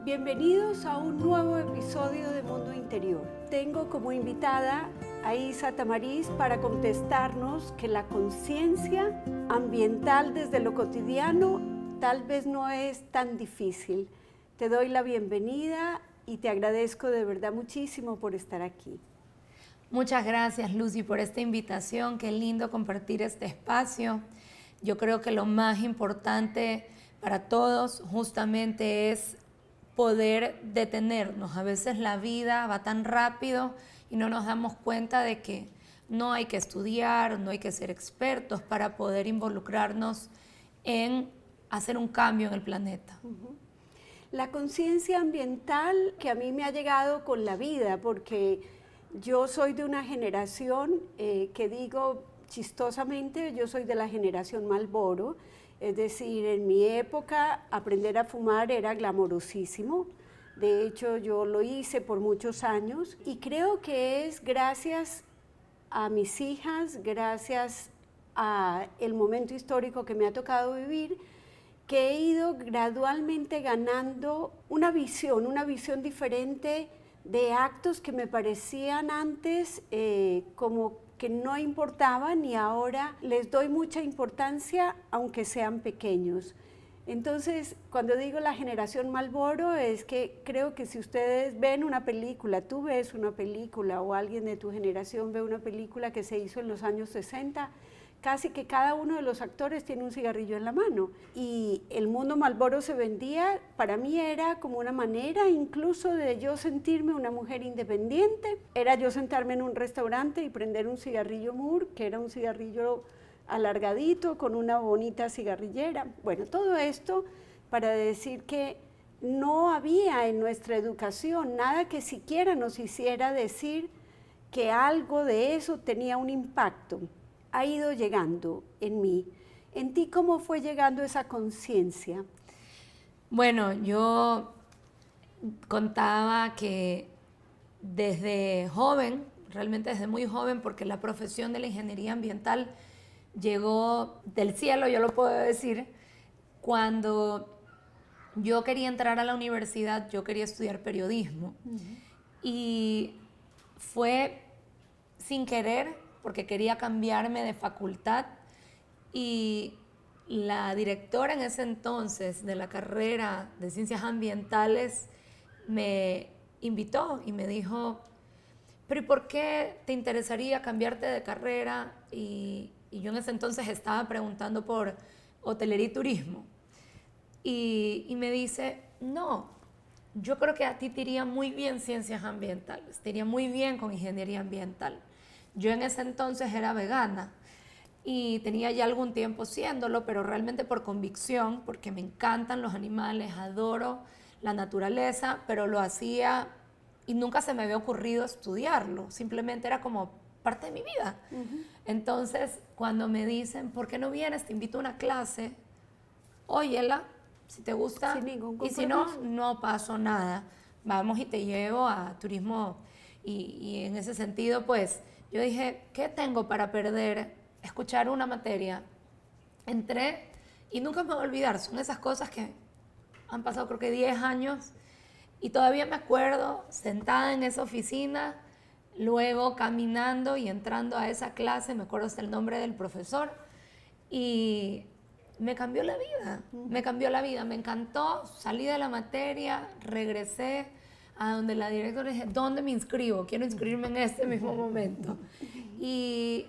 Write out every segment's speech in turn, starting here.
Bienvenidos a un nuevo episodio de Mundo Interior. Tengo como invitada a Isa Tamariz para contestarnos que la conciencia ambiental desde lo cotidiano tal vez no es tan difícil. Te doy la bienvenida y te agradezco de verdad muchísimo por estar aquí. Muchas gracias, Lucy, por esta invitación. Qué lindo compartir este espacio. Yo creo que lo más importante para todos justamente es poder detenernos. A veces la vida va tan rápido y no nos damos cuenta de que no hay que estudiar, no hay que ser expertos para poder involucrarnos en hacer un cambio en el planeta. La conciencia ambiental que a mí me ha llegado con la vida, porque yo soy de una generación que digo chistosamente, yo soy de la generación Marlboro. Es decir, en mi época aprender a fumar era glamorosísimo. De hecho, yo lo hice por muchos años y creo que es gracias a mis hijas, gracias a el momento histórico que me ha tocado vivir, que he ido gradualmente ganando una visión diferente de actos que me parecían antes como que no importaban y ahora les doy mucha importancia aunque sean pequeños. Entonces, cuando digo la generación Marlboro es que creo que si ustedes ven una película, tú ves una película o alguien de tu generación ve una película que se hizo en los años 60, casi que cada uno de los actores tiene un cigarrillo en la mano y el mundo Marlboro se vendía, para mí era como una manera incluso de yo sentirme una mujer independiente, era yo sentarme en un restaurante y prender un cigarrillo Moore, que era un cigarrillo alargadito con una bonita cigarrillera. Bueno, todo esto para decir que no había en nuestra educación nada que siquiera nos hiciera decir que algo de eso tenía un impacto. Ha ido llegando en mí. ¿En ti cómo fue llegando esa conciencia? Bueno, yo contaba que desde joven, realmente desde muy joven, porque la profesión de la ingeniería ambiental llegó del cielo, yo lo puedo decir, cuando yo quería entrar a la universidad, yo quería estudiar periodismo. Y fue sin querer, porque quería cambiarme de facultad y la directora en ese entonces de la carrera de ciencias ambientales me invitó y me dijo, pero ¿y por qué te interesaría cambiarte de carrera? Y yo en ese entonces estaba preguntando por hotelería y turismo y me dice, no, yo creo que a ti te iría muy bien ciencias ambientales, te iría muy bien con ingeniería ambiental. Yo en ese entonces era vegana y tenía ya algún tiempo siéndolo, pero realmente por convicción, porque me encantan los animales, adoro la naturaleza, pero lo hacía y nunca se me había ocurrido estudiarlo, simplemente era como parte de mi vida. Entonces, cuando me dicen, ¿por qué no vienes? Te invito a una clase, óyela, si te gusta, Sin ningún y si no, no pasó nada. Vamos y te llevo a turismo y en ese sentido, pues, yo dije, ¿qué tengo para perder? Escuchar una materia. Entré y nunca me voy a olvidar. Son esas cosas que han pasado creo que 10 años y todavía me acuerdo sentada en esa oficina, luego caminando y entrando a esa clase, me acuerdo hasta el nombre del profesor y me cambió la vida. Me cambió la vida, me encantó, salí de la materia, regresé a donde la directora dije, ¿dónde me inscribo? Quiero inscribirme en este mismo momento. Y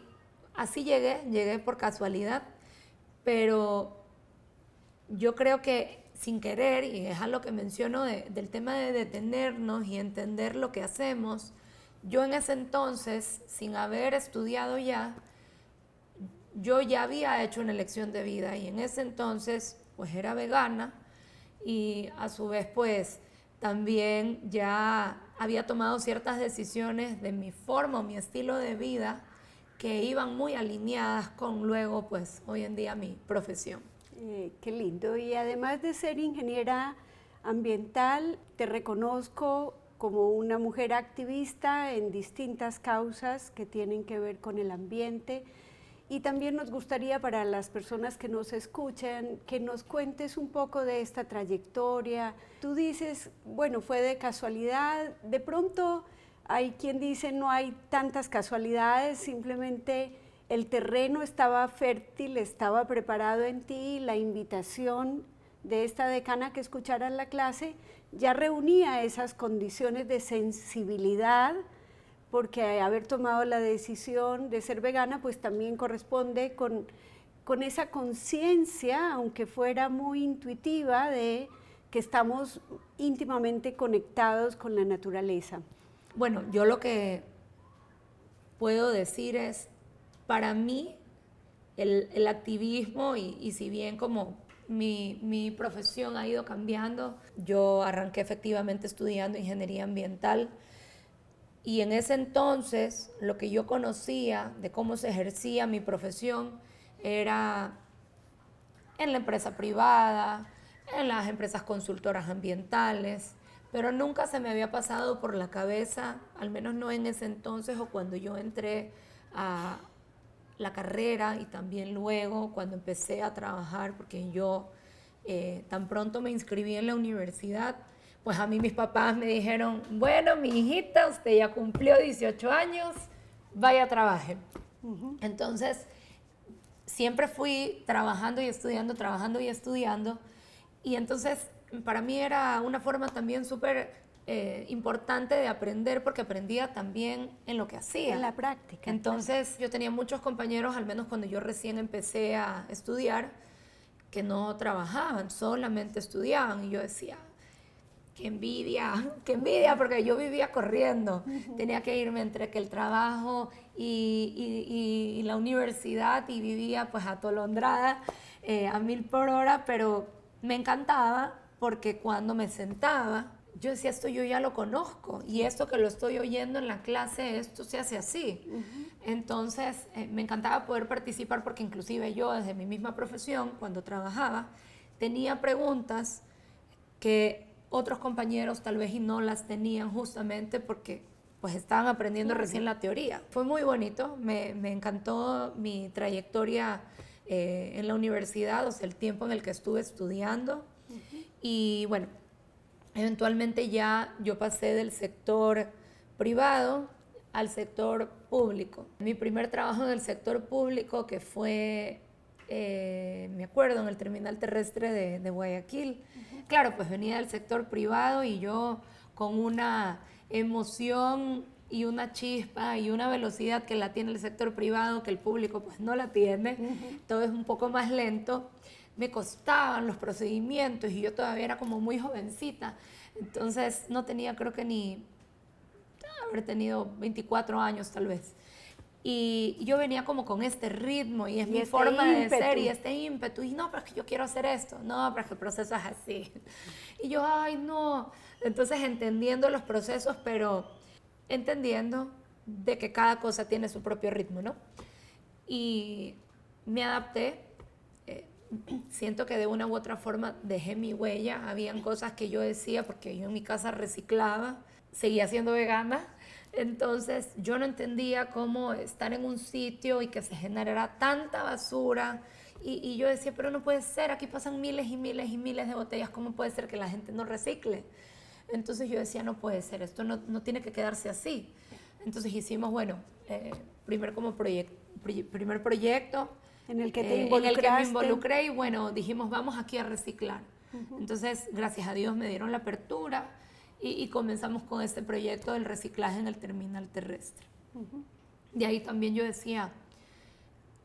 así llegué por casualidad, pero yo creo que sin querer, y es a lo que menciono del tema de detenernos y entender lo que hacemos, yo en ese entonces, sin haber estudiado ya, yo ya había hecho una elección de vida y en ese entonces pues era vegana y a su vez pues también ya había tomado ciertas decisiones de mi forma o mi estilo de vida que iban muy alineadas con luego pues hoy en día mi profesión. Qué lindo. Y además de ser ingeniera ambiental, te reconozco como una mujer activista en distintas causas que tienen que ver con el ambiente Y también nos gustaría para las personas que nos escuchan, que nos cuentes un poco de esta trayectoria. Tú dices, bueno, fue de casualidad, de pronto hay quien dice no hay tantas casualidades, simplemente el terreno estaba fértil, estaba preparado en ti, la invitación de esta decana que escuchara la clase ya reunía esas condiciones de sensibilidad, porque haber tomado la decisión de ser vegana pues también corresponde con esa conciencia, aunque fuera muy intuitiva, de que estamos íntimamente conectados con la naturaleza. Bueno, yo lo que puedo decir es, para mí, el activismo, y si bien como mi profesión ha ido cambiando, yo arranqué efectivamente estudiando ingeniería ambiental, y en ese entonces lo que yo conocía de cómo se ejercía mi profesión era en la empresa privada, en las empresas consultoras ambientales, pero nunca se me había pasado por la cabeza, al menos no en ese entonces o cuando yo entré a la carrera y también luego cuando empecé a trabajar, porque yo tan pronto me inscribí en la universidad, pues a mí mis papás me dijeron, bueno, mi hijita, usted ya cumplió 18 años, vaya a trabajar. Entonces, siempre fui trabajando y estudiando, y entonces para mí era una forma también súper importante de aprender, porque aprendía también en lo que hacía. En la práctica. Entonces yo tenía muchos compañeros, al menos cuando yo recién empecé a estudiar, que no trabajaban, solamente estudiaban, y yo decía, qué envidia, porque yo vivía corriendo. Tenía que irme entre que el trabajo y la universidad, y vivía pues atolondrada a 1000 por hora, pero me encantaba porque cuando me sentaba, yo decía, esto yo ya lo conozco, y esto que lo estoy oyendo en la clase, esto se hace así. Entonces me encantaba poder participar, porque inclusive yo desde mi misma profesión, cuando trabajaba, tenía preguntas que otros compañeros tal vez y no las tenían, justamente porque pues estaban aprendiendo recién la teoría. Fue muy bonito, me encantó mi trayectoria en la universidad, o sea, el tiempo en el que estuve estudiando. Y bueno, eventualmente ya yo pasé del sector privado al sector público. Mi primer trabajo en el sector público, que fue, me acuerdo, en el terminal terrestre de Guayaquil. Claro, pues venía del sector privado y yo con una emoción y una chispa y una velocidad que la tiene el sector privado, que el público pues no la tiene, todo es un poco más lento. Me costaban los procedimientos y yo todavía era como muy jovencita, entonces no tenía, creo que ni haber tenido 24 años tal vez. Y yo venía como con este ritmo y es mi forma de ser y este ímpetu. Y no, pero es que yo quiero hacer esto. No, pero es que el proceso es así. Y yo, ay, no. Entonces entendiendo los procesos, pero entendiendo de que cada cosa tiene su propio ritmo, ¿no? Y me adapté. Siento que de una u otra forma dejé mi huella. Habían cosas que yo decía, porque yo en mi casa reciclaba, seguía siendo vegana. Entonces yo no entendía cómo estar en un sitio y que se generara tanta basura, y yo decía, pero no puede ser, aquí pasan miles y miles y miles de botellas, ¿cómo puede ser que la gente no recicle? Entonces yo decía, no puede ser, esto no tiene que quedarse así. Entonces hicimos, bueno, primer proyecto en el que me involucré, y bueno, dijimos, vamos aquí a reciclar. Entonces, gracias a Dios me dieron la apertura y comenzamos con este proyecto del reciclaje en el terminal terrestre. De ahí también yo decía,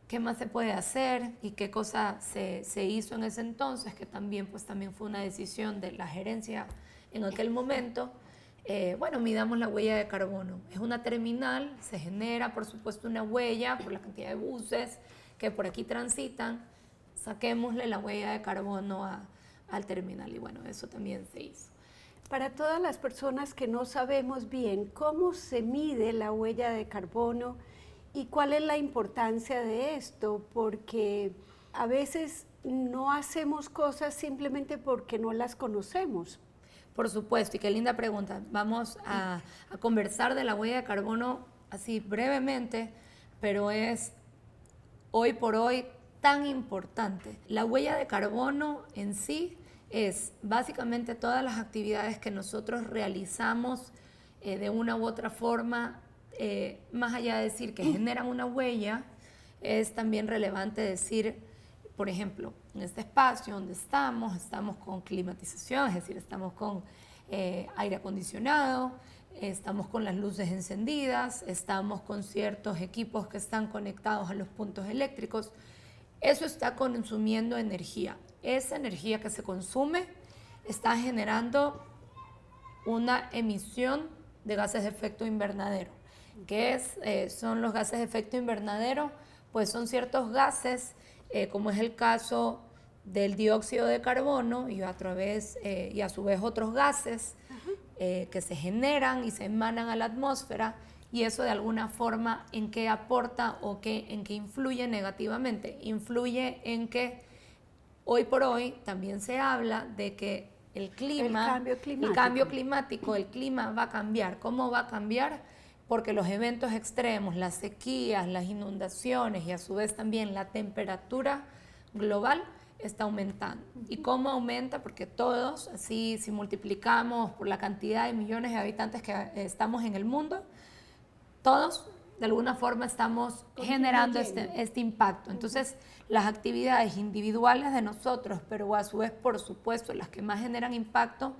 ¿qué más se puede hacer? Y qué cosa se hizo en ese entonces, que también fue una decisión de la gerencia en aquel momento. Bueno, midamos la huella de carbono. Es una terminal, se genera por supuesto una huella por la cantidad de buses que por aquí transitan, saquémosle la huella de carbono al terminal, y bueno, eso también se hizo. Para todas las personas que no sabemos bien cómo se mide la huella de carbono y cuál es la importancia de esto, porque a veces no hacemos cosas simplemente porque no las conocemos. Por supuesto, y qué linda pregunta. Vamos a conversar de la huella de carbono así brevemente, pero es hoy por hoy tan importante. La huella de carbono en sí es básicamente todas las actividades que nosotros realizamos de una u otra forma, más allá de decir que generan una huella, es también relevante decir, por ejemplo, en este espacio donde estamos con climatización, es decir, estamos con aire acondicionado, estamos con las luces encendidas, estamos con ciertos equipos que están conectados a los puntos eléctricos. Eso está consumiendo energía. Esa energía que se consume está generando una emisión de gases de efecto invernadero. ¿Qué son los gases de efecto invernadero? Pues son ciertos gases, como es el caso del dióxido de carbono y a su vez otros gases que se generan y se emanan a la atmósfera, y eso de alguna forma ¿en qué aporta o en qué influye negativamente? Influye en que hoy por hoy también se habla de que el cambio climático, el clima va a cambiar. ¿Cómo va a cambiar? Porque los eventos extremos, las sequías, las inundaciones y a su vez también la temperatura global está aumentando. ¿Y cómo aumenta? Porque todos, así si multiplicamos por la cantidad de millones de habitantes que estamos en el mundo, todos de alguna forma estamos generando este impacto. Entonces, las actividades individuales de nosotros, pero a su vez, por supuesto, las que más generan impacto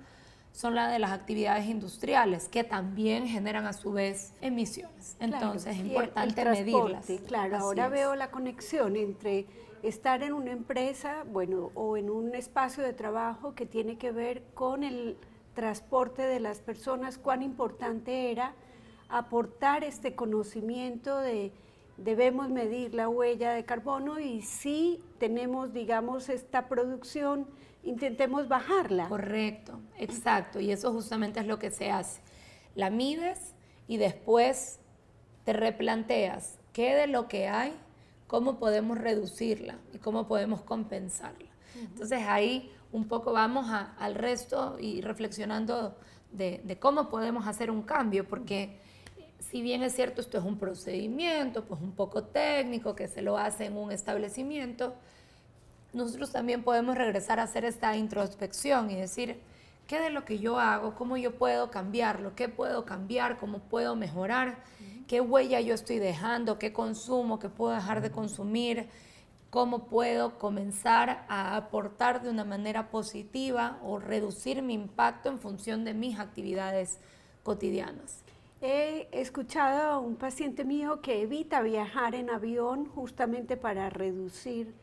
son las de las actividades industriales, que también generan a su vez emisiones. Entonces, es importante medirlas. Claro, ahora veo la conexión entre estar en una empresa, bueno, o en un espacio de trabajo que tiene que ver con el transporte de las personas, cuán importante era aportar este conocimiento de debemos medir la huella de carbono y si tenemos, digamos, esta producción, intentemos bajarla. Correcto, exacto, y eso justamente es lo que se hace. La mides y después te replanteas qué de lo que hay, cómo podemos reducirla y cómo podemos compensarla. Entonces ahí un poco vamos al resto y reflexionando de cómo podemos hacer un cambio, porque si bien es cierto esto es un procedimiento pues un poco técnico que se lo hace en un establecimiento, nosotros también podemos regresar a hacer esta introspección y decir, ¿qué de lo que yo hago? ¿Cómo yo puedo cambiarlo? ¿Qué puedo cambiar? ¿Cómo puedo mejorar? ¿Qué huella yo estoy dejando? ¿Qué consumo? ¿Qué puedo dejar de consumir? ¿Cómo puedo comenzar a aportar de una manera positiva o reducir mi impacto en función de mis actividades cotidianas? He escuchado a un paciente mío que evita viajar en avión justamente para reducir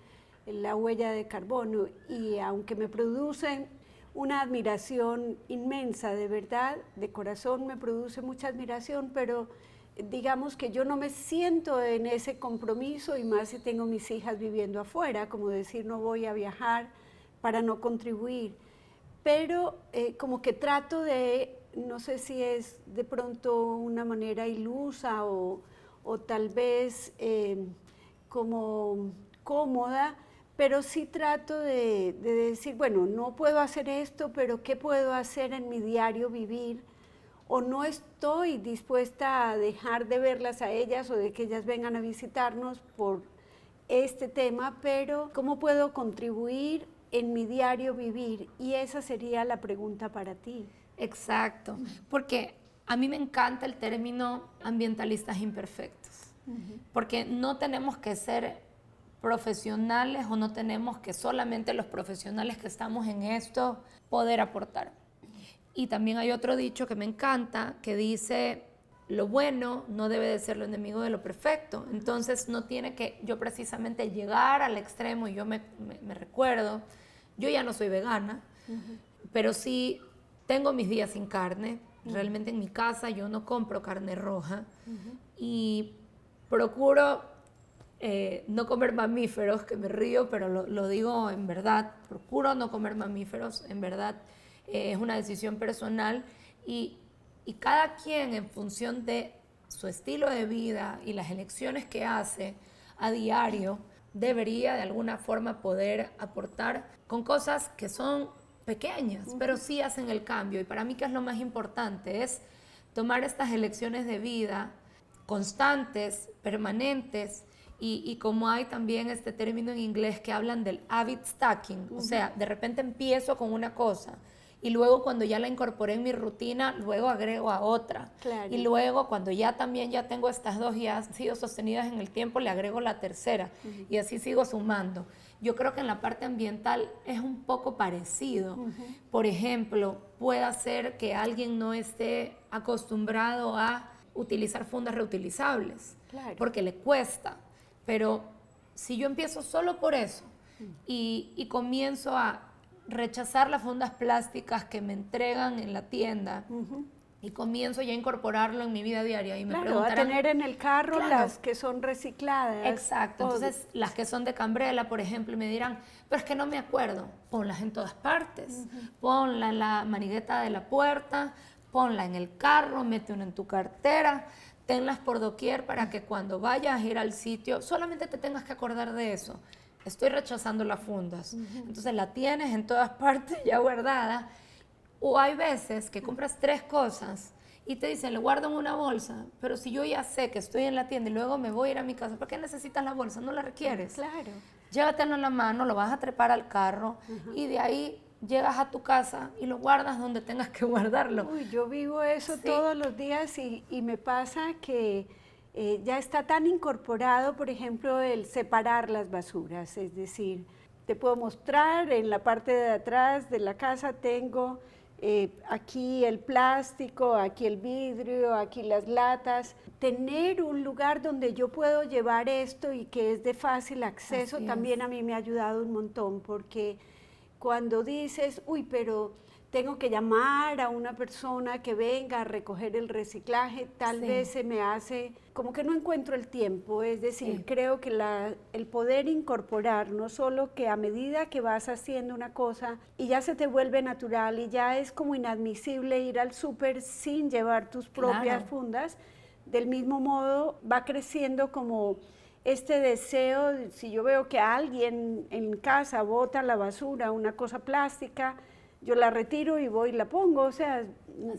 la huella de carbono, y aunque me produce una admiración inmensa, de verdad, de corazón me produce mucha admiración, pero digamos que yo no me siento en ese compromiso, y más si tengo mis hijas viviendo afuera, como decir no voy a viajar para no contribuir, pero como que trato de, no sé si es de pronto una manera ilusa o tal vez como cómoda, pero sí trato de decir, bueno, no puedo hacer esto, pero ¿qué puedo hacer en mi diario vivir? O no estoy dispuesta a dejar de verlas a ellas o de que ellas vengan a visitarnos por este tema, pero ¿cómo puedo contribuir en mi diario vivir? Y esa sería la pregunta para ti. Exacto, porque a mí me encanta el término ambientalistas imperfectos, porque no tenemos que ser profesionales o no tenemos que solamente los profesionales que estamos en esto poder aportar. Y también hay otro dicho que me encanta que dice, lo bueno no debe de ser lo enemigo de lo perfecto. Entonces no tiene que yo precisamente llegar al extremo. Y yo me recuerdo, yo ya no soy vegana, pero sí tengo mis días sin carne. Realmente en mi casa yo no compro carne roja y procuro no comer mamíferos, que me río, pero lo digo en verdad, procuro no comer mamíferos, en verdad es una decisión personal y cada quien en función de su estilo de vida y las elecciones que hace a diario debería de alguna forma poder aportar con cosas que son pequeñas, pero sí hacen el cambio. Y para mí, ¿qué es lo más importante? Es tomar estas elecciones de vida constantes, permanentes, y como hay también este término en inglés que hablan del habit stacking, o sea, de repente empiezo con una cosa y luego cuando ya la incorporé en mi rutina, luego agrego a otra. Claro. Y luego cuando ya también ya tengo estas dos y han sido sostenidas en el tiempo, le agrego la tercera y así sigo sumando. Yo creo que en la parte ambiental es un poco parecido. Por ejemplo, puede ser que alguien no esté acostumbrado a utilizar fundas reutilizables, Claro. porque le cuesta. Pero si yo empiezo solo por eso y comienzo a rechazar las fundas plásticas que me entregan en la tienda y comienzo ya a incorporarlo en mi vida diaria y me Claro, a preguntarán, tener en el carro Claro. las que son recicladas. exacto, entonces las que son de Cambrela, por ejemplo, y me dirán, pero es que no me acuerdo, ponlas en todas partes, ponla en la manigueta de la puerta, ponla en el carro, mete una en tu cartera, tenlas por doquier para que cuando vayas a ir al sitio solamente te tengas que acordar de eso. Estoy rechazando las fundas. Entonces la tienes en todas partes ya guardada. O hay veces que compras 3 cosas y te dicen, le guardo en una bolsa, pero si yo ya sé que estoy en la tienda y luego me voy a ir a mi casa, ¿por qué necesitas la bolsa? No la requieres. Claro. Llévatelo en la mano, lo vas a trepar al carro y de ahí llegas a tu casa y lo guardas donde tengas que guardarlo. Uy, yo vivo eso todos los días y me pasa que ya está tan incorporado, por ejemplo, el separar las basuras. Es decir, te puedo mostrar en la parte de atrás de la casa tengo aquí el plástico, aquí el vidrio, aquí las latas. Tener un lugar donde yo puedo llevar esto y que es de fácil acceso también a mí me ha ayudado un montón, porque cuando dices, uy, pero tengo que llamar a una persona que venga a recoger el reciclaje, tal vez se me hace como que no encuentro el tiempo. Es decir, creo que el poder incorporar, no solo que a medida que vas haciendo una cosa y ya se te vuelve natural y ya es como inadmisible ir al súper sin llevar tus propias fundas, del mismo modo va creciendo como este deseo. Si yo veo que alguien en casa bota la basura, una cosa plástica, yo la retiro y voy y la pongo, o sea,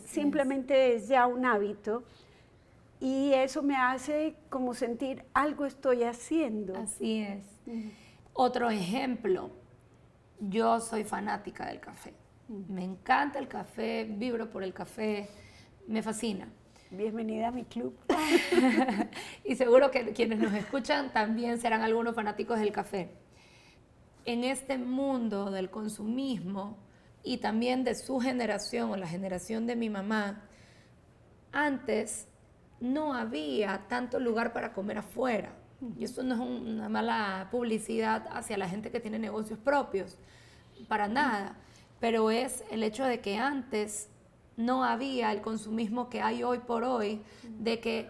simplemente es ya un hábito y eso me hace como sentir algo estoy haciendo. Así es. Otro ejemplo, yo soy fanática del café. Me encanta el café, vibro por el café, me fascina. Bienvenida a mi club. Y seguro que quienes nos escuchan también serán algunos fanáticos del café. En este mundo del consumismo, y también de su generación o la generación de mi mamá, antes no había tanto lugar para comer afuera. Y eso no es una mala publicidad hacia la gente que tiene negocios propios, para nada. Pero es el hecho de que antes no había el consumismo que hay hoy por hoy, de que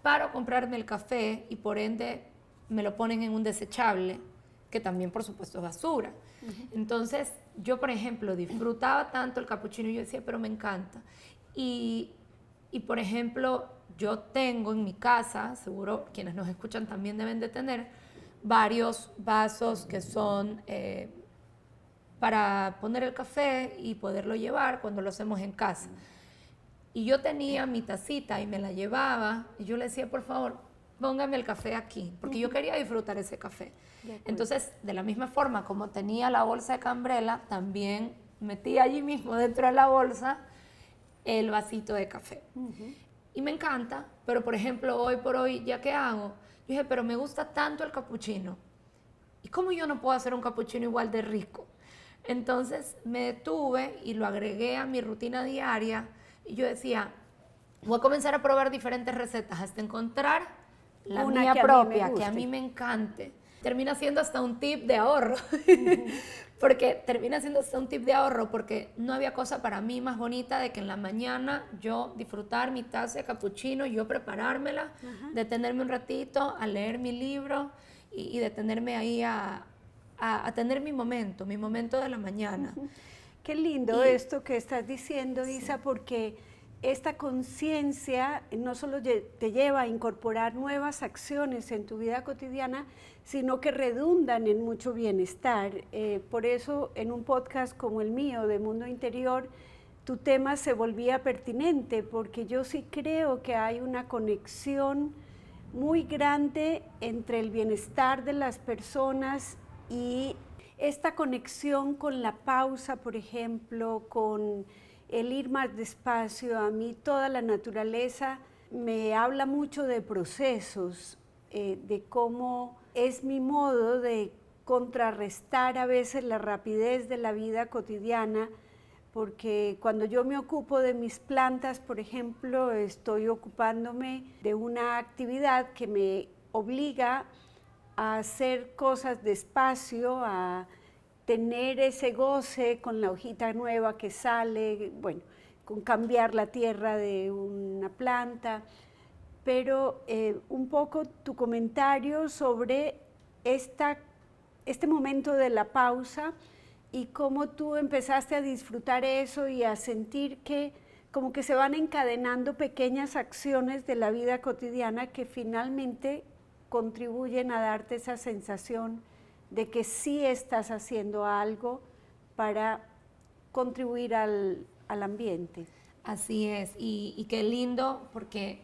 paro a comprarme el café y por ende me lo ponen en un desechable, que también por supuesto es basura. Entonces yo, por ejemplo, disfrutaba tanto el capuchino y yo decía, pero me encanta. Y por ejemplo, yo tengo en mi casa, seguro quienes nos escuchan también deben de tener, varios vasos que son para poner el café y poderlo llevar cuando lo hacemos en casa. Y yo tenía mi tacita y me la llevaba y yo le decía, por favor, póngame el café aquí, porque yo quería disfrutar ese café. Entonces, de la misma forma como tenía la bolsa de Cambrela, también metí allí mismo dentro de la bolsa el vasito de café. Y me encanta, pero por ejemplo, hoy por hoy, ¿ya qué hago? Yo dije, pero me gusta tanto el capuchino. ¿Y cómo yo no puedo hacer un capuchino igual de rico? Entonces me detuve y lo agregué a mi rutina diaria y yo decía, voy a comenzar a probar diferentes recetas hasta encontrar la mía propia, que a mí me encante. Termina siendo hasta un tip de ahorro, porque no había cosa para mí más bonita de que en la mañana yo disfrutar mi taza de capuchino, yo preparármela, detenerme un ratito a leer mi libro y detenerme ahí a tener mi momento de la mañana. Qué lindo esto que estás diciendo, Isa, porque esta conciencia no solo te lleva a incorporar nuevas acciones en tu vida cotidiana, sino que redundan en mucho bienestar. Por eso, en un podcast como el mío, de Mundo Interior, tu tema se volvía pertinente, porque yo sí creo que hay una conexión muy grande entre el bienestar de las personas y esta conexión con la pausa, por ejemplo, con el ir más despacio. A mí toda la naturaleza me habla mucho de procesos, de cómo es mi modo de contrarrestar a veces la rapidez de la vida cotidiana, porque cuando yo me ocupo de mis plantas, por ejemplo, estoy ocupándome de una actividad que me obliga a hacer cosas despacio, a tener ese goce con la hojita nueva que sale, bueno, con cambiar la tierra de una planta, pero un poco tu comentario sobre este momento de la pausa y cómo tú empezaste a disfrutar eso y a sentir que como que se van encadenando pequeñas acciones de la vida cotidiana que finalmente contribuyen a darte esa sensación de que sí estás haciendo algo para contribuir al ambiente. Así es, y qué lindo porque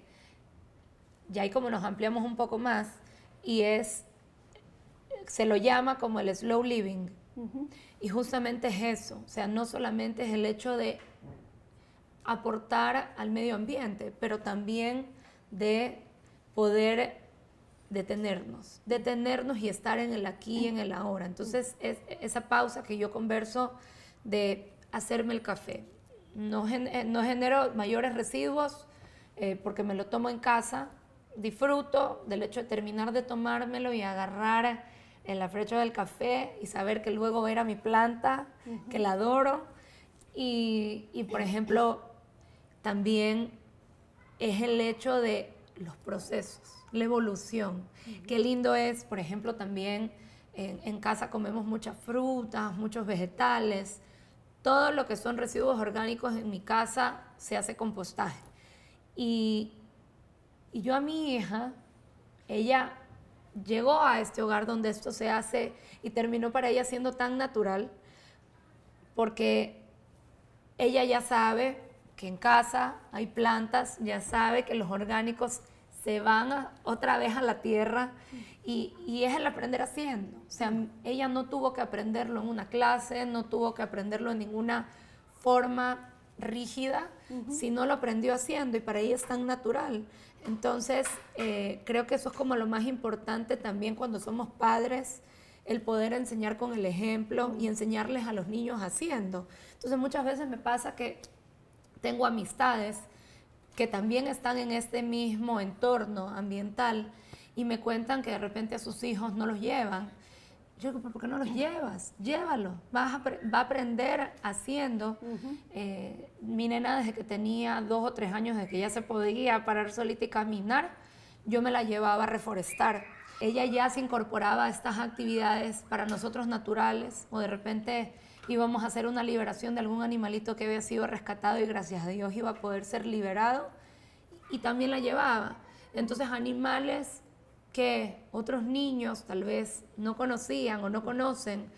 ya ahí como nos ampliamos un poco más y se lo llama como el slow living. Y justamente es eso, o sea, no solamente es el hecho de aportar al medio ambiente, pero también de poder detenernos y estar en el aquí y en el ahora. Entonces, esa pausa que yo converso de hacerme el café. No genero mayores residuos porque me lo tomo en casa, disfruto del hecho de terminar de tomármelo y agarrar el afrecho del café y saber que luego era mi planta, que la adoro. Y, por ejemplo, también es el hecho de los procesos, la evolución. Qué lindo es, por ejemplo, también en casa comemos muchas frutas, muchos vegetales. Todo lo que son residuos orgánicos en mi casa se hace compostaje. Y yo a mi hija, ella llegó a este hogar donde esto se hace y terminó para ella siendo tan natural porque ella ya sabe que en casa hay plantas, ya sabe que los orgánicos se van otra vez a la tierra y es el aprender haciendo. O sea, ella no tuvo que aprenderlo en una clase, no tuvo que aprenderlo en ninguna forma rígida, sino lo aprendió haciendo y para ella es tan natural. Entonces, creo que eso es como lo más importante también cuando somos padres, el poder enseñar con el ejemplo y enseñarles a los niños haciendo. Entonces, muchas veces me pasa que tengo amistades que también están en este mismo entorno ambiental y me cuentan que de repente a sus hijos no los llevan. Yo digo, ¿por qué no los llevas? Llévalo, va a aprender haciendo. Mi nena desde que tenía 2 o 3 años, desde que ya se podía parar solita y caminar, yo me la llevaba a reforestar. Ella ya se incorporaba a estas actividades para nosotros naturales, o de repente íbamos a hacer una liberación de algún animalito que había sido rescatado y gracias a Dios iba a poder ser liberado, y también la llevaba. Entonces, animales que otros niños tal vez no conocían o no conocen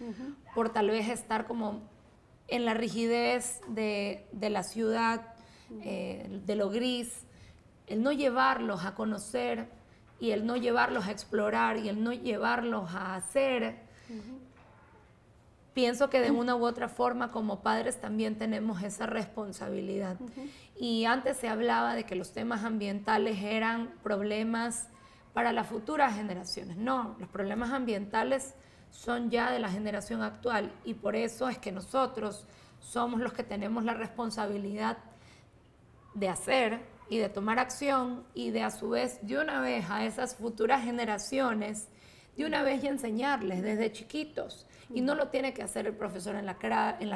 por tal vez estar como en la rigidez de la ciudad, de lo gris, el no llevarlos a conocer y el no llevarlos a explorar y el no llevarlos a hacer. Pienso que de una u otra forma como padres también tenemos esa responsabilidad. Y antes se hablaba de que los temas ambientales eran problemas para las futuras generaciones. No, los problemas ambientales son ya de la generación actual y por eso es que nosotros somos los que tenemos la responsabilidad de hacer y de tomar acción y de a su vez de una vez a esas futuras generaciones, de una vez ya enseñarles desde chiquitos. Y no lo tiene que hacer el profesor en la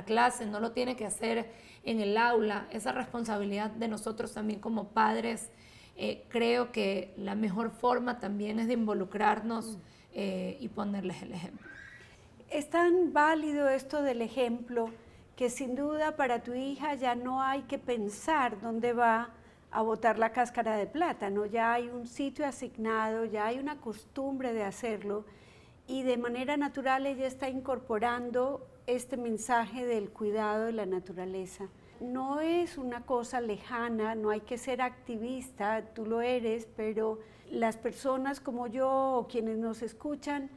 clase, no lo tiene que hacer en el aula. Esa responsabilidad de nosotros también como padres. Creo que la mejor forma también es de involucrarnos y ponerles el ejemplo. Es tan válido esto del ejemplo que sin duda para tu hija ya no hay que pensar dónde va a botar la cáscara de plátano, ya hay un sitio asignado, ya hay una costumbre de hacerlo y de manera natural ella está incorporando este mensaje del cuidado de la naturaleza. no es una cosa lejana, no hay que ser activista, tú lo eres, pero las personas como yo o quienes nos escuchan,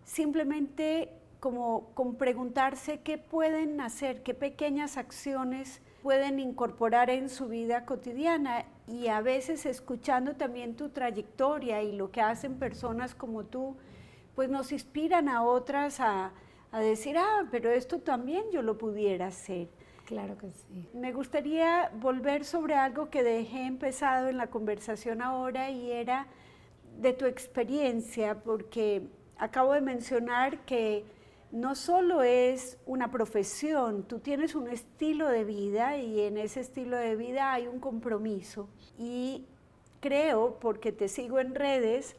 simplemente como con preguntarse qué pueden hacer, qué pequeñas acciones pueden incorporar en su vida cotidiana, y a veces escuchando también tu trayectoria y lo que hacen personas como tú, pues nos inspiran a otras a decir, pero esto también yo lo pudiera hacer. Claro que sí. Me gustaría volver sobre algo que dejé empezado en la conversación ahora, y era de tu experiencia, porque acabo de mencionar que no solo es una profesión, tú tienes un estilo de vida, y en ese estilo de vida hay un compromiso. Y creo, porque te sigo en redes,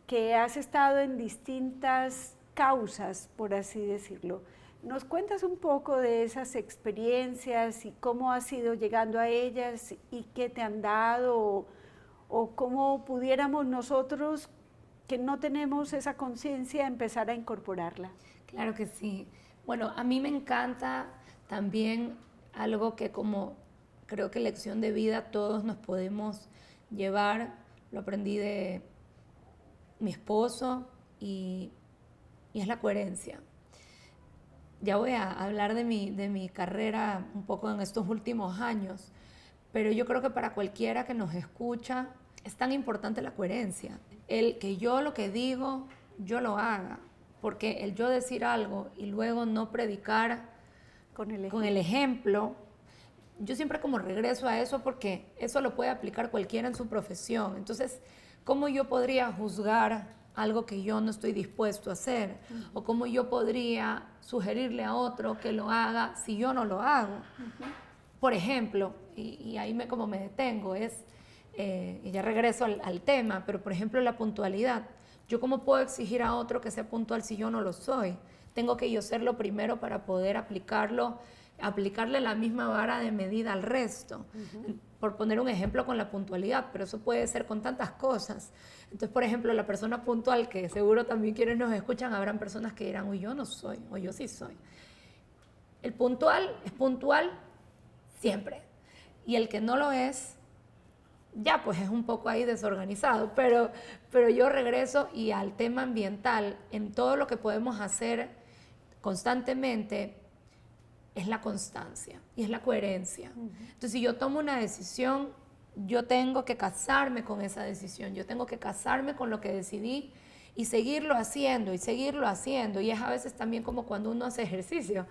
que has estado en distintas causas, por así decirlo. ¿Nos cuentas un poco de esas experiencias y cómo has ido llegando a ellas y qué te han dado, o cómo pudiéramos nosotros, que no tenemos esa conciencia, empezar a incorporarla? Claro que sí. Bueno, a mí me encanta también algo que, como creo que lección de vida todos nos podemos llevar, lo aprendí de mi esposo, y es la coherencia. Ya voy a hablar de mi carrera un poco en estos últimos años, pero yo creo que para cualquiera que nos escucha es tan importante la coherencia. El que yo lo que digo, yo lo haga, porque el yo decir algo y luego no predicar con el ejemplo, yo siempre como regreso a eso, porque eso lo puede aplicar cualquiera en su profesión. Entonces, ¿cómo yo podría juzgar algo que yo no estoy dispuesto a hacer? O cómo yo podría sugerirle a otro que lo haga si yo no lo hago. Por ejemplo, y ahí como me detengo, y ya regreso al tema, pero por ejemplo la puntualidad. ¿Yo cómo puedo exigir a otro que sea puntual si yo no lo soy? Tengo que yo serlo primero para poder aplicarle la misma vara de medida al resto. Por poner un ejemplo con la puntualidad, pero eso puede ser con tantas cosas. Entonces, por ejemplo, la persona puntual, que seguro también quienes nos escuchan, habrán personas que dirán, uy, yo no soy, o yo sí soy. El puntual es puntual siempre, y el que no lo es, ya pues es un poco ahí desorganizado, pero yo regreso y al tema ambiental, en todo lo que podemos hacer constantemente, es la constancia y es la coherencia. Entonces, si yo tomo una decisión, yo tengo que casarme con esa decisión, yo tengo que casarme con lo que decidí y seguirlo haciendo y seguirlo haciendo. Y es a veces también como cuando uno hace ejercicio,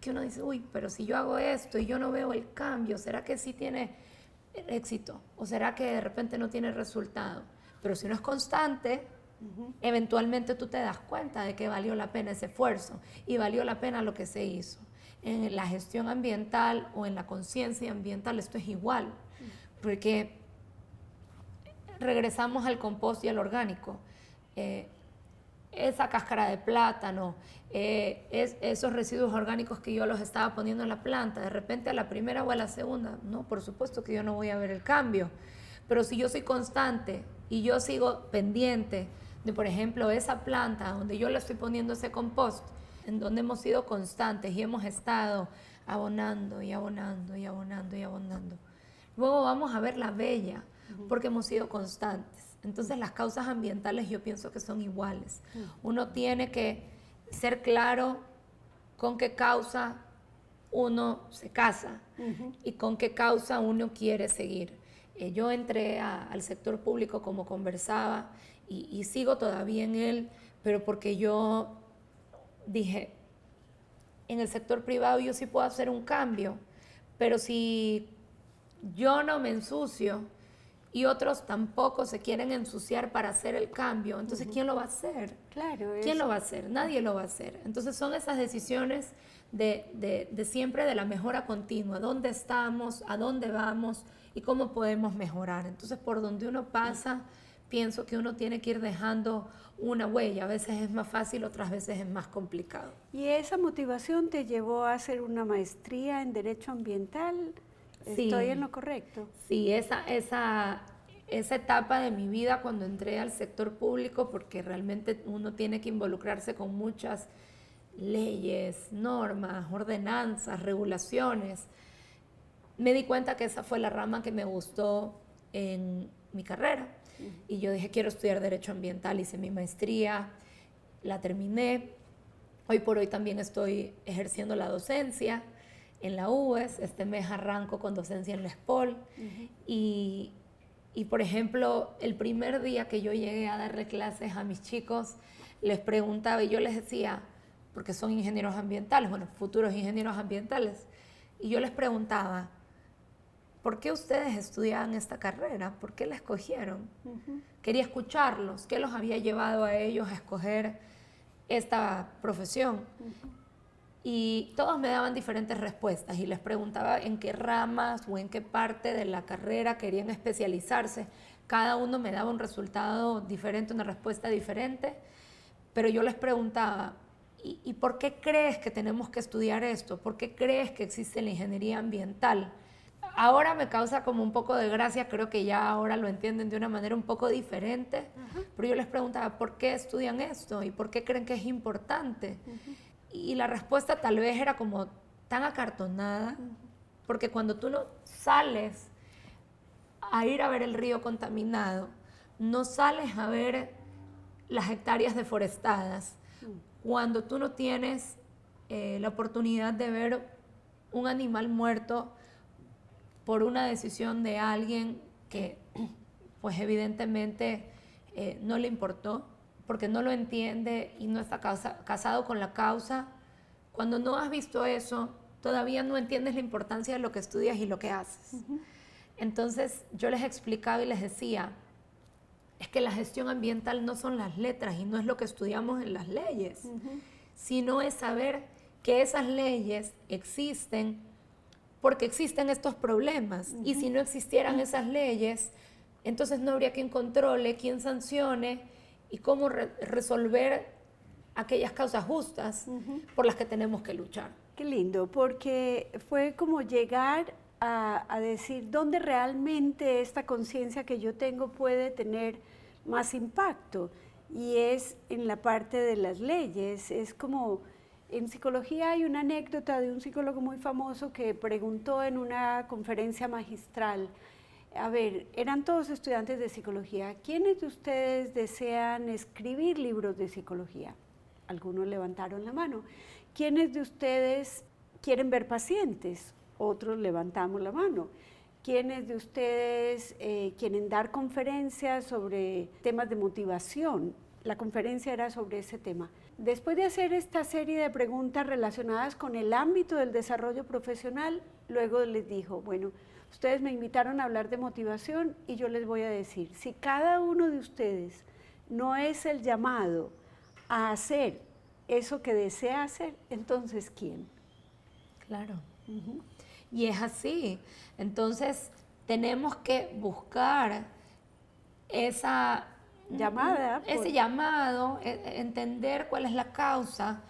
que uno dice, uy, pero si yo hago esto y yo no veo el cambio, ¿será que sí tiene éxito? ¿O será que de repente no tiene resultado? Pero si uno es constante, eventualmente tú te das cuenta de que valió la pena ese esfuerzo y valió la pena lo que se hizo. En la gestión ambiental o en la conciencia ambiental esto es igual, porque regresamos al compost y al orgánico. Esa cáscara de plátano, esos residuos orgánicos que yo los estaba poniendo en la planta, de repente a la primera o a la segunda, no, por supuesto que yo no voy a ver el cambio, pero si yo soy constante y yo sigo pendiente de, por ejemplo, esa planta donde yo le estoy poniendo ese compost, en donde hemos sido constantes y hemos estado abonando y abonando y abonando y abonando, luego vamos a ver la bella, porque hemos sido constantes. Entonces las causas ambientales yo pienso que son iguales. Uno tiene que ser claro con qué causa uno se casa y con qué causa uno quiere seguir. Yo entré al sector público, como conversaba, y sigo todavía en él, pero porque yo dije, en el sector privado yo sí puedo hacer un cambio, pero si yo no me ensucio y otros tampoco se quieren ensuciar para hacer el cambio, entonces ¿quién lo va a hacer? Claro, ¿Quién lo va a hacer? Nadie lo va a hacer. Entonces son esas decisiones de siempre de la mejora continua, dónde estamos, a dónde vamos y cómo podemos mejorar. Entonces por donde uno pasa, pienso que uno tiene que ir dejando una huella. A veces es más fácil, otras veces es más complicado. ¿Y esa motivación te llevó a hacer una maestría en Derecho Ambiental? Sí. ¿Estoy en lo correcto? Sí, esa etapa de mi vida cuando entré al sector público, porque realmente uno tiene que involucrarse con muchas leyes, normas, ordenanzas, regulaciones. me di cuenta que esa fue la rama que me gustó en mi carrera. Y yo dije, quiero estudiar Derecho Ambiental, hice mi maestría, la terminé. Hoy por hoy también estoy ejerciendo la docencia en la UES. Este mes arranco con docencia en la ESPOL. Y, por ejemplo, el primer día que yo llegué a darle clases a mis chicos, les preguntaba y yo les decía, porque son ingenieros ambientales, bueno, futuros ingenieros ambientales, y yo les preguntaba, ¿por qué ustedes estudiaban esta carrera? ¿Por qué la escogieron? Quería escucharlos, ¿qué los había llevado a ellos a escoger esta profesión? Y todos me daban diferentes respuestas y les preguntaba en qué ramas o en qué parte de la carrera querían especializarse. Cada uno me daba un resultado diferente, una respuesta diferente, pero yo les preguntaba, ¿y por qué crees que tenemos que estudiar esto? ¿Por qué crees que existe la ingeniería ambiental? Ahora me causa como un poco de gracia, creo que ya ahora lo entienden de una manera un poco diferente, pero yo les preguntaba, ¿por qué estudian esto? ¿Y por qué creen que es importante? Y la respuesta tal vez era como tan acartonada, porque cuando tú no sales a ir a ver el río contaminado, no sales a ver las hectáreas deforestadas, cuando tú no tienes la oportunidad de ver un animal muerto por una decisión de alguien que pues evidentemente no le importó, porque no lo entiende y no está casado con la causa, cuando no has visto eso, todavía no entiendes la importancia de lo que estudias y lo que haces. Entonces yo les explicaba y les decía, es que la gestión ambiental no son las letras y no es lo que estudiamos en las leyes, sino es saber que esas leyes existen porque existen estos problemas. Y si no existieran esas leyes, entonces no habría quien controle, quien sancione y cómo resolver aquellas causas justas por las que tenemos que luchar. Qué lindo, porque fue como llegar a decir dónde realmente esta conciencia que yo tengo puede tener más impacto, y es en la parte de las leyes. Es como, en psicología hay una anécdota de un psicólogo muy famoso que preguntó en una conferencia magistral, a ver, eran todos estudiantes de psicología, ¿quiénes de ustedes desean escribir libros de psicología? Algunos levantaron la mano. ¿Quiénes de ustedes quieren ver pacientes? Otros levantamos la mano. ¿Quiénes de ustedes quieren dar conferencias sobre temas de motivación? La conferencia era sobre ese tema. Después de hacer esta serie de preguntas relacionadas con el ámbito del desarrollo profesional, luego les dijo, bueno, ustedes me invitaron a hablar de motivación y yo les voy a decir, si cada uno de ustedes no es el llamado a hacer eso que desea hacer, entonces ¿quién? Claro. Y es así. Entonces tenemos que buscar esa llamada, ese llamado, entender cuál es la causa.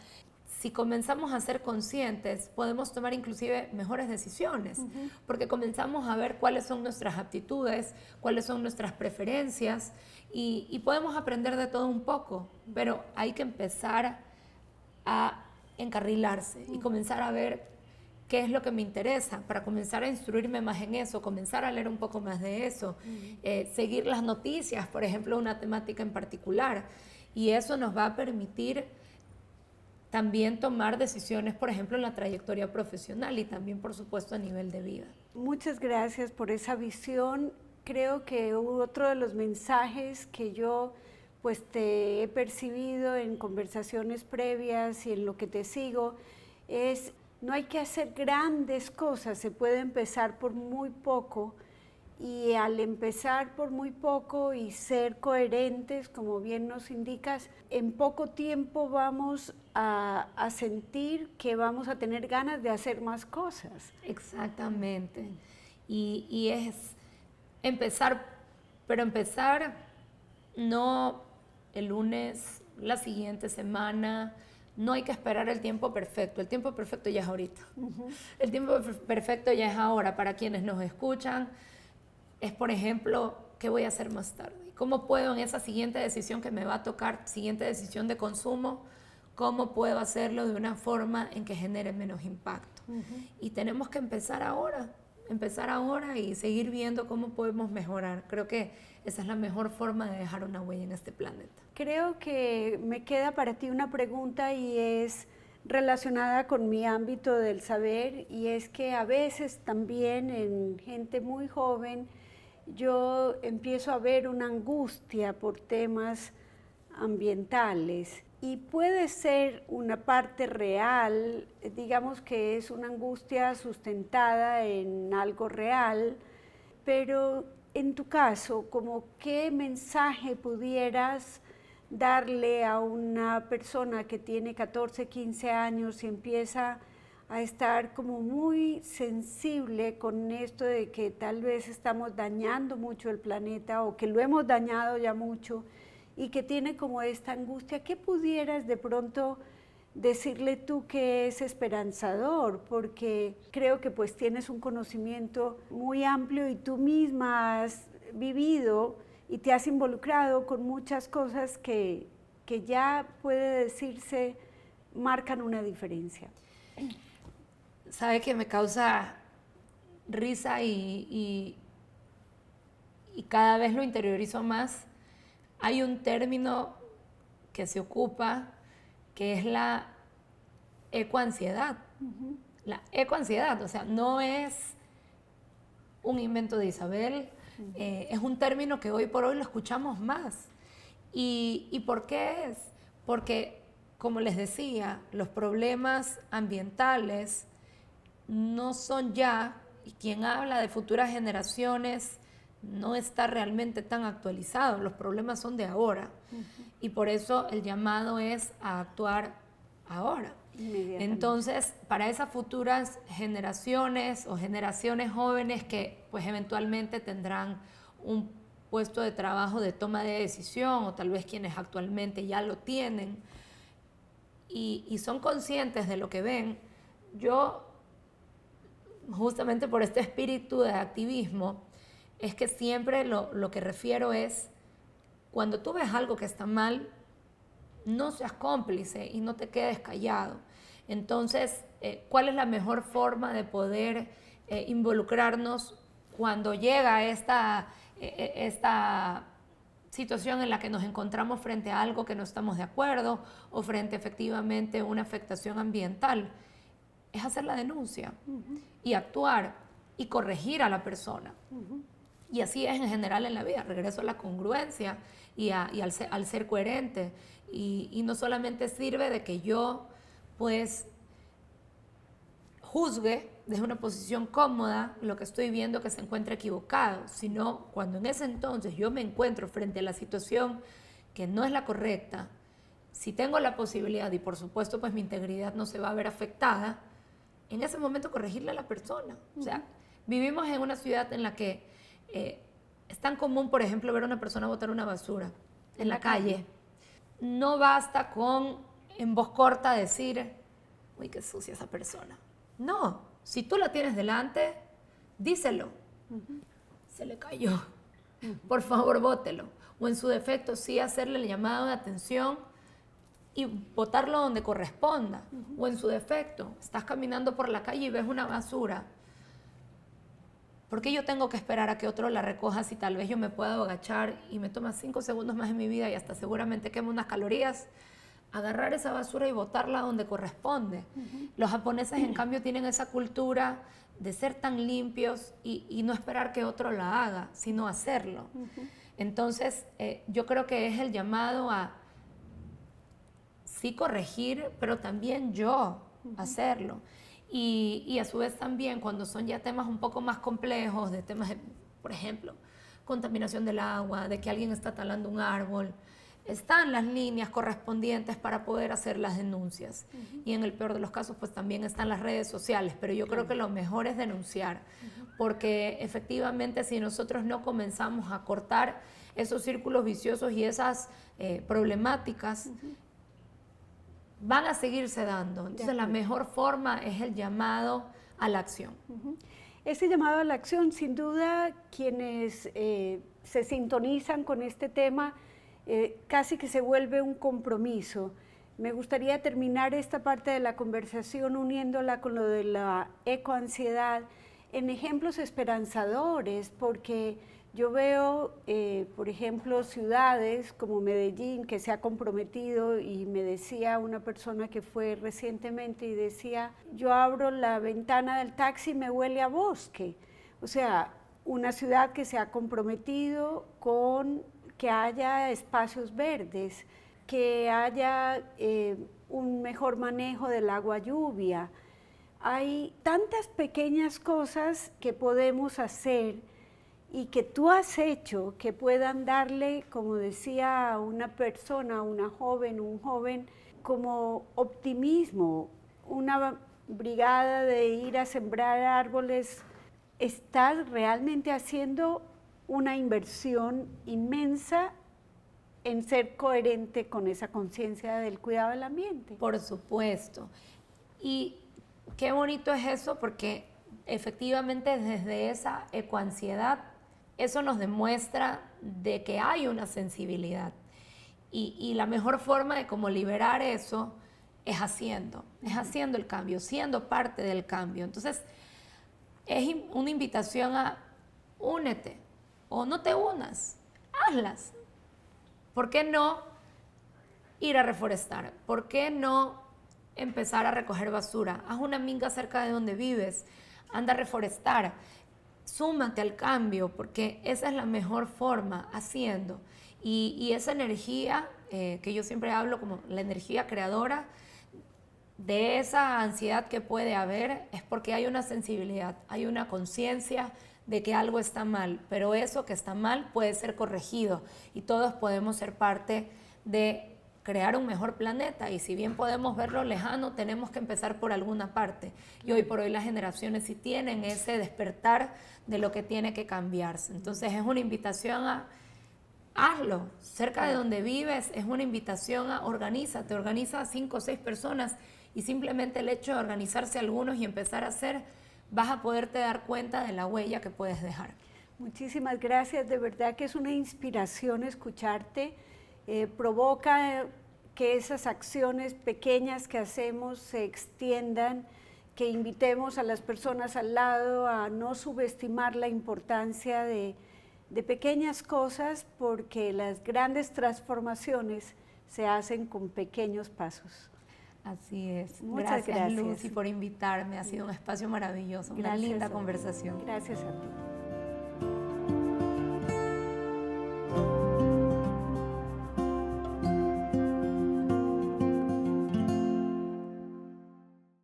Si comenzamos a ser conscientes, podemos tomar inclusive mejores decisiones, porque comenzamos a ver cuáles son nuestras aptitudes, cuáles son nuestras preferencias, y podemos aprender de todo un poco, pero hay que empezar a encarrilarse y comenzar a ver qué es lo que me interesa, para comenzar a instruirme más en eso, comenzar a leer un poco más de eso, seguir las noticias, por ejemplo, una temática en particular, y eso nos va a permitir también tomar decisiones, por ejemplo, en la trayectoria profesional y también, por supuesto, a nivel de vida. Muchas gracias por esa visión. Creo que otro de los mensajes que yo pues te he percibido en conversaciones previas y en lo que te sigo es: no hay que hacer grandes cosas, se puede empezar por muy poco, y al empezar por muy poco y ser coherentes, como bien nos indicas, en poco tiempo vamos a sentir que vamos a tener ganas de hacer más cosas. Exactamente. Y es empezar, pero empezar no el lunes, la siguiente semana. No hay que esperar el tiempo perfecto ya es ahorita. El tiempo perfecto ya es ahora. Para quienes nos escuchan, es, por ejemplo, ¿qué voy a hacer más tarde? ¿Cómo puedo en esa siguiente decisión que me va a tocar, siguiente decisión de consumo, cómo puedo hacerlo de una forma en que genere menos impacto? Y tenemos que empezar ahora empezar ahora y seguir viendo cómo podemos mejorar. Creo que esa es la mejor forma de dejar una huella en este planeta. Creo que me queda para ti una pregunta y es relacionada con mi ámbito del saber, y es que a veces también en gente muy joven yo empiezo a ver una angustia por temas ambientales, y puede ser una parte real, digamos que es una angustia sustentada en algo real, pero en tu caso, ¿como qué mensaje pudieras darle a una persona que tiene 14, 15 años y empieza a estar como muy sensible con esto de que tal vez estamos dañando mucho el planeta o que lo hemos dañado ya mucho y que tiene como esta angustia? ¿Qué pudieras de pronto decirle tú que es esperanzador? Porque creo que pues tienes un conocimiento muy amplio y tú misma has vivido y te has involucrado con muchas cosas que ya puede decirse marcan una diferencia. Sabe que me causa risa y cada vez lo interiorizo más. Hay un término que se ocupa que es la ecoansiedad. La ecoansiedad, o sea, no es un invento de Isabel, es un término que hoy por hoy lo escuchamos más. ¿Y por qué es? Porque, como les decía, los problemas ambientales no son ya, y quien habla de futuras generaciones no está realmente tan actualizado, los problemas son de ahora. Y por eso el llamado es a actuar ahora. Entonces, para esas futuras generaciones o generaciones jóvenes que pues eventualmente tendrán un puesto de trabajo de toma de decisión, o tal vez quienes actualmente ya lo tienen y son conscientes de lo que ven, yo justamente por este espíritu de activismo es que siempre lo que refiero es, cuando tú ves algo que está mal, no seas cómplice y no te quedes callado. Entonces, ¿cuál es la mejor forma de poder involucrarnos cuando llega esta situación en la que nos encontramos frente a algo que no estamos de acuerdo o frente efectivamente a una afectación ambiental? Es hacer la denuncia y actuar y corregir a la persona. Y así es en general en la vida. Regreso a la congruencia y al ser coherente. Y no solamente sirve de que yo pues juzgue desde una posición cómoda lo que estoy viendo que se encuentra equivocado, sino cuando en ese entonces yo me encuentro frente a la situación que no es la correcta, si tengo la posibilidad, y por supuesto pues mi integridad no se va a ver afectada, en ese momento corregirle a la persona. O sea, vivimos en una ciudad en la que es tan común, por ejemplo, ver a una persona botar una basura en la calle. No basta con en voz corta decir, uy, qué sucia esa persona. No, si tú la tienes delante, díselo. Se le cayó. Por favor, bótelo. O en su defecto, sí hacerle el llamado de atención y botarlo donde corresponda. O en su defecto, estás caminando por la calle y ves una basura. ¿Por qué yo tengo que esperar a que otro la recoja si tal vez yo me puedo agachar y me toma 5 segundos más en mi vida y hasta seguramente quemo unas calorías? Agarrar esa basura y botarla donde corresponde. Los japoneses, en cambio, tienen esa cultura de ser tan limpios y no esperar que otro la haga, sino hacerlo. Entonces, yo creo que es el llamado a sí corregir, pero también yo hacerlo. Y a su vez también cuando son ya temas un poco más complejos, de temas, por ejemplo, contaminación del agua, de que alguien está talando un árbol, están las líneas correspondientes para poder hacer las denuncias. Y en el peor de los casos, pues también están las redes sociales, pero yo creo que lo mejor es denunciar, porque efectivamente si nosotros no comenzamos a cortar esos círculos viciosos y esas problemáticas, van a seguirse dando. Entonces la mejor forma es el llamado a la acción. Ese llamado a la acción, sin duda, quienes se sintonizan con este tema, casi que se vuelve un compromiso. Me gustaría terminar esta parte de la conversación uniéndola con lo de la ecoansiedad, en ejemplos esperanzadores, porque yo veo, por ejemplo, ciudades como Medellín, que se ha comprometido, y me decía una persona que fue recientemente y decía, yo abro la ventana del taxi y me huele a bosque. O sea, una ciudad que se ha comprometido con que haya espacios verdes, que haya un mejor manejo del agua lluvia. Hay tantas pequeñas cosas que podemos hacer y que tú has hecho que puedan darle, como decía una persona, una joven, un joven, como optimismo, una brigada de ir a sembrar árboles. Estás realmente haciendo una inversión inmensa en ser coherente con esa conciencia del cuidado del ambiente. Por supuesto. Y qué bonito es eso, porque efectivamente desde esa ecoansiedad, eso nos demuestra de que hay una sensibilidad. Y la mejor forma de cómo liberar eso es haciendo el cambio, siendo parte del cambio. Entonces, es una invitación a únete o no te unas, hazlas. ¿Por qué no ir a reforestar? ¿Por qué no empezar a recoger basura? Haz una minga cerca de donde vives, anda a reforestar, súmate al cambio, porque esa es la mejor forma, haciendo. Y esa energía, que yo siempre hablo como la energía creadora, de esa ansiedad que puede haber, es porque hay una sensibilidad, hay una conciencia de que algo está mal, pero eso que está mal puede ser corregido y todos podemos ser parte de crear un mejor planeta. Y si bien podemos verlo lejano, tenemos que empezar por alguna parte, y hoy por hoy las generaciones sí tienen ese despertar de lo que tiene que cambiarse. Entonces es una invitación a hazlo, cerca de donde vives, es una invitación a organízate, organiza a 5 o 6 personas, y simplemente el hecho de organizarse algunos y empezar a hacer, vas a poderte dar cuenta de la huella que puedes dejar. Muchísimas gracias, de verdad que es una inspiración escucharte, provoca que esas acciones pequeñas que hacemos se extiendan, que invitemos a las personas al lado a no subestimar la importancia de pequeñas cosas, porque las grandes transformaciones se hacen con pequeños pasos. Así es. Muchas gracias, Lucy, por invitarme. Ha sido un espacio maravilloso, una linda conversación. Gracias a ti.